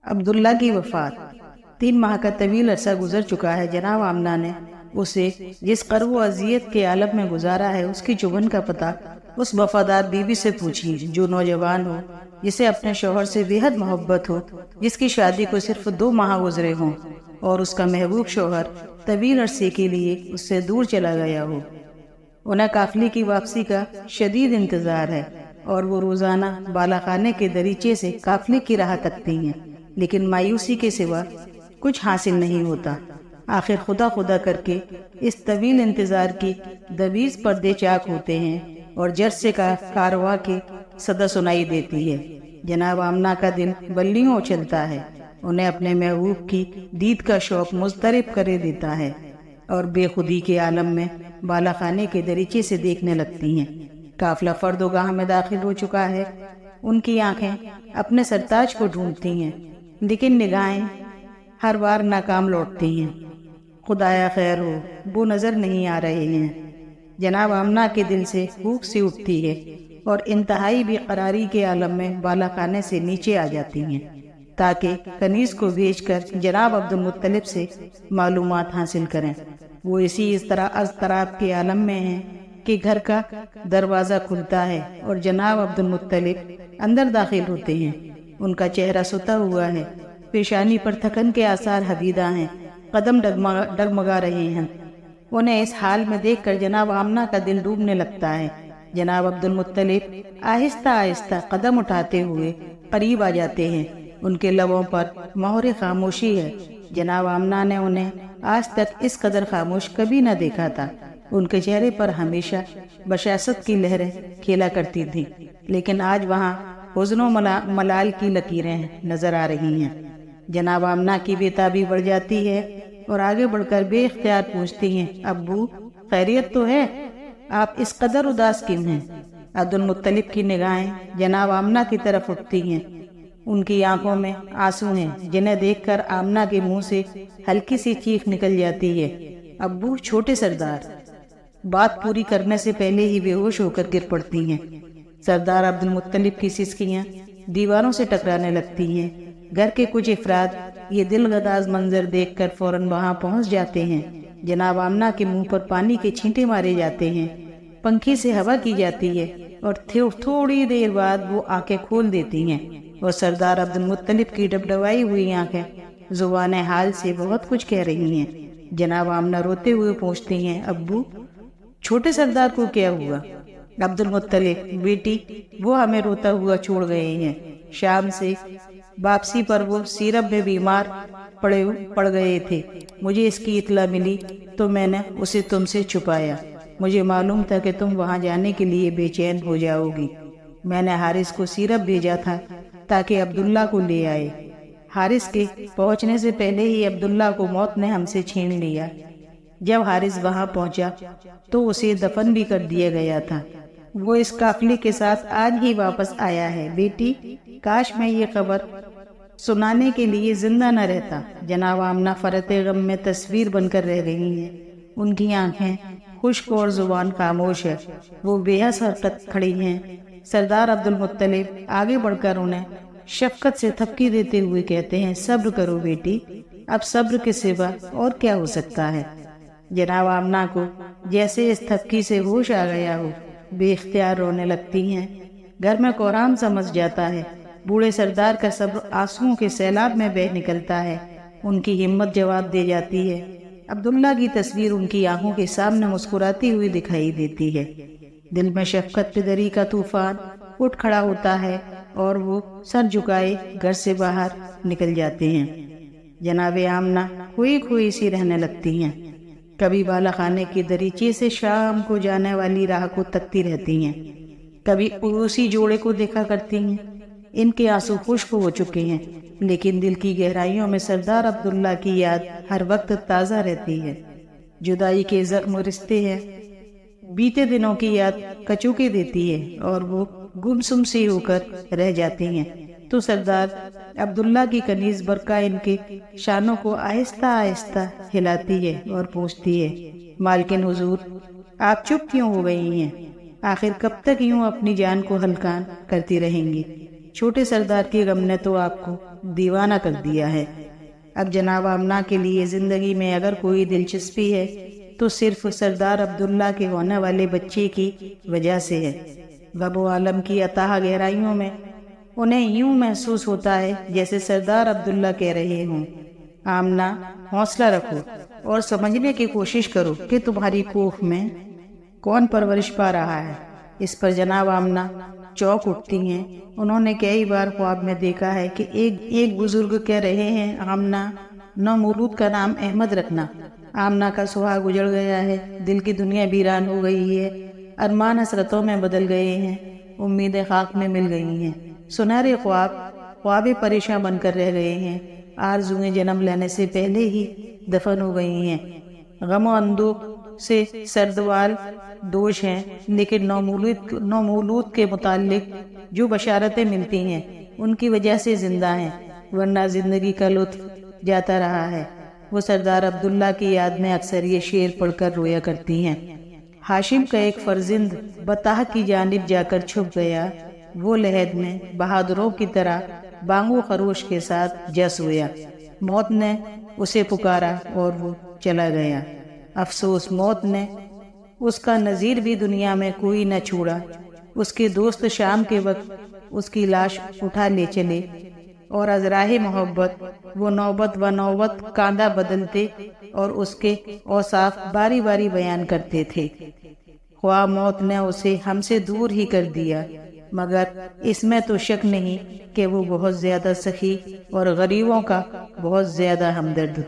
عبداللہ کی وفات 3 ماہ کا طویل عرصہ گزر چکا ہے۔ جناب آمنہ نے اسے جس قرب و اذیت کے عالم میں گزارا ہے اس کی چبھن کا پتہ اس وفادار بیوی سے پوچھی جو نوجوان ہو، جسے اپنے شوہر سے بے حد محبت ہو، جس کی شادی کو صرف 2 ماہ گزرے ہوں اور اس کا محبوب شوہر طویل عرصے کے لیے اس سے دور چلا گیا ہو۔ انہیں قافلے کی واپسی کا شدید انتظار ہے اور وہ روزانہ بالا خانے کے دریچے سے قافلے کی راہ تکتی ہیں، لیکن مایوسی کے سوا کچھ حاصل نہیں ہوتا۔ آخر خدا خدا کر کے اس طویل انتظار کی دویز پردے چاک ہوتے ہیں اور جر سے کارواں کے صدا سنائی دیتی ہے۔ جناب آمنہ کا دل بلیوں اچھلتا ہے، انہیں اپنے محبوب کی دید کا شوق مضطرب کرے دیتا ہے اور بے خودی کے عالم میں بالا خانے کے دریچے سے دیکھنے لگتی ہیں۔ قافلہ فرد و گاہ میں داخل ہو چکا ہے، ان کی آنکھیں اپنے سرتاج کو ڈھونڈتی ہیں، لیکن نگاہیں ہر بار ناکام لوٹتی ہیں۔ خدایا خیر ہو، وہ نظر نہیں آ رہے ہیں۔ جناب آمنہ کے دل سے پھوک سی اٹھتی ہے اور انتہائی بے قراری کے عالم میں بالا خانے سے نیچے آ جاتی ہیں تاکہ کنیز کو بھیج کر جناب عبد المطلب سے معلومات حاصل کریں۔ وہ اسی اضطراب کے عالم میں ہیں کہ گھر کا دروازہ کھلتا ہے اور جناب عبد المطلب اندر داخل ہوتے ہیں۔ ان کا چہرہ ستا ہوا ہے، پیشانی پر تھکن کے آثار حدیدہ ہیں، قدم ڈگمگا رہے ہیں۔ انہیں اس حال میں دیکھ کر جناب آمنہ کا دل ڈوبنے لگتا ہے۔ جناب عبد المطلب آہستہ آہستہ قدم اٹھاتے ہوئے قریب آ جاتے ہیں، ان کے لبوں پر مہر خاموشی ہے۔ جناب آمنہ نے انہیں آج تک اس قدر خاموش کبھی نہ دیکھا تھا۔ ان کے چہرے پر ہمیشہ بشاست کی لہریں کھیلا کرتی تھیں، لیکن آج وہاں حزن و ملال کی لکیریں نظر آ رہی ہیں۔ جناب آمنہ کی بےتابی بڑھ جاتی ہے اور آگے بڑھ کر بے اختیار پوچھتی ہیں، ابو خیریت تو ہے؟ آپ اس قدر اداس کیوں ہیں؟ عبد المطلب کی نگاہیں جناب آمنہ کی طرف اٹھتی ہیں، ان کی آنکھوں میں آنسو ہیں جنہیں دیکھ کر آمنہ کے منہ سے ہلکی سی چیخ نکل جاتی ہے، ابو چھوٹے سردار! بات پوری کرنے سے پہلے ہی بے ہوش ہو کر گر پڑتی ہیں۔ سردار عبد المطلب کی سسکیاں دیواروں سے ٹکرانے لگتی ہیں۔ گھر کے کچھ افراد یہ دل گداز منظر دیکھ کر فوراً وہاں پہنچ جاتے ہیں۔ جناب آمنہ کے منہ پر پانی کے چھینٹے مارے جاتے ہیں، پنکھے سے ہوا کی جاتی ہے اور تھوڑی دیر بعد وہ آنکھیں کھول دیتی ہیں اور سردار عبد المطلب کی ڈبڈبائی ہوئی آنکھیں زبان حال سے بہت کچھ کہہ رہی ہیں۔ جناب آمنہ روتے ہوئے پوچھتی ہیں، ابو چھوٹے سردار کو کیا ہوا؟ عبد المطلب، بیٹی وہ ہمیں روتا ہوا چھوڑ گئے ہیں۔ شام سے واپسی پر وہ سیرپ میں بیمار پڑ گئے تھے۔ مجھے اس کی اطلاع ملی تو میں نے اسے تم سے چھپایا۔ مجھے معلوم تھا کہ تم وہاں جانے کے لیے بے چین ہو جاؤ گی۔ میں نے حارث کو سیرپ بھیجا تھا تاکہ عبداللہ کو لے آئے۔ حارث کے پہنچنے سے پہلے ہی عبداللہ کو موت نے ہم سے چھین لیا۔ جب حارث وہاں پہنچا تو اسے دفن بھی کر دیا گیا تھا۔ وہ اس قافلے کے ساتھ آج ہی واپس آیا ہے۔ بیٹی کاش میں یہ خبر سنانے کے لیے زندہ نہ رہتا۔ جناب آمنہ فرط غم میں تصویر بن کر رہ رہی ہیں، ان کی آنکھیں خشک اور زبان خاموش ہے، وہ بے حس حرکت کھڑی ہیں۔ سردار عبد المطلب آگے بڑھ کر انہیں شفقت سے تھپکی دیتے ہوئے کہتے ہیں، صبر کرو بیٹی، اب صبر کے سوا اور کیا ہو سکتا ہے؟ جناب آمنہ کو جیسے اس تھپکی سے ہوش آ گیا ہو، بے اختیار رونے لگتی ہیں۔ گھر میں کوہرام سمجھ جاتا ہے، بوڑھے سردار کا صبر آنسوؤں کے سیلاب میں بہہ نکلتا ہے۔ ان کی ہمت جواب دے جاتی ہے۔ عبداللہ کی تصویر ان کی آنکھوں کے سامنے مسکراتی ہوئی دکھائی دیتی ہے۔ دل میں شفقت پدری کا طوفان اٹھ کھڑا ہوتا ہے اور وہ سر جھکائے گھر سے باہر نکل جاتے ہیں۔ جناب آمنہ کھوئی کھوئی سی رہنے لگتی ہیں، کبھی بالا خانے کے دریچے سے شام کو جانے والی راہ کو تکتی رہتی ہیں، کبھی اسی جوڑے کو دیکھا کرتی ہیں۔ ان کے آنسو خشک ہو چکے ہیں، لیکن دل کی گہرائیوں میں سردار عبداللہ کی یاد ہر وقت تازہ رہتی ہے۔ جدائی کے زخم رشتے ہیں، بیتے دنوں کی یاد کچوکے دیتی ہے اور وہ گمسم سی ہو کر رہ جاتی ہیں۔ تو سردار عبداللہ کی کنیز برقع ان کے شانوں کو آہستہ آہستہ ہلاتی ہے اور پوچھتی ہے، مالکن حضور آپ چپ کیوں ہو گئی ہیں؟ آخر کب تک یوں اپنی جان کو ہلکان کرتی رہیں گی؟ چھوٹے سردار کے غم نے تو آپ کو دیوانہ کر دیا ہے۔ اب جناب آمنہ کے لیے زندگی میں اگر کوئی دلچسپی ہے تو صرف سردار عبداللہ کے ہونے والے بچے کی وجہ سے ہے۔ غم و عالم کی اتاہ گہرائیوں میں انہیں یوں محسوس ہوتا ہے جیسے سردار عبداللہ کہہ رہے ہوں، آمنہ حوصلہ رکھو اور سمجھنے کی کوشش کرو کہ تمہاری کوکھ میں کون پرورش پا رہا ہے۔ اس پر جناب آمنہ چونک اٹھتی ہیں۔ انہوں نے کئی بار خواب میں دیکھا ہے کہ ایک بزرگ کہہ رہے ہیں، آمنہ نومولود کا نام احمد رکھنا۔ آمنہ کا سہاگ اجڑ گیا ہے، دل کی دنیا ویران ہو گئی ہے، ارمان حسرتوں میں بدل گئے ہیں، امیدیں خاک میں مل گئی ہیں، سنہرے خواب پریشاں بن کر رہ گئے ہیں، آرزویں جنم لینے سے پہلے ہی دفن ہو گئی ہیں، غم و اندوہ سے سردوال دوش ہیں، لیکن نومولود کے متعلق جو بشارتیں ملتی ہیں ان کی وجہ سے زندہ ہیں، ورنہ زندگی کا لطف جاتا رہا ہے۔ وہ سردار عبداللہ کی یاد میں اکثر یہ شعر پڑھ کر رویا کرتی ہیں، ہاشم کا ایک فرزند بطح کی جانب جا کر چھپ گیا، وہ لحد میں بہادروں کی طرح بانگو خروش کے ساتھ جا سویا، موت نے اسے پکارا اور وہ چلا گیا، افسوس موت نے اس کا نظیر بھی دنیا میں کوئی نہ چھوڑا۔ اس کے دوست شام کے وقت اس کی لاش اٹھا لے چلے اور از راہ محبت وہ نوبت و نوبت کاندھا بدلتے اور اس کے اوصاف باری باری بیان کرتے تھے۔ خواہ موت نے اسے ہم سے دور ہی کر دیا، مگر اس میں تو شک نہیں کہ وہ بہت زیادہ سخی اور غریبوں کا بہت زیادہ ہمدرد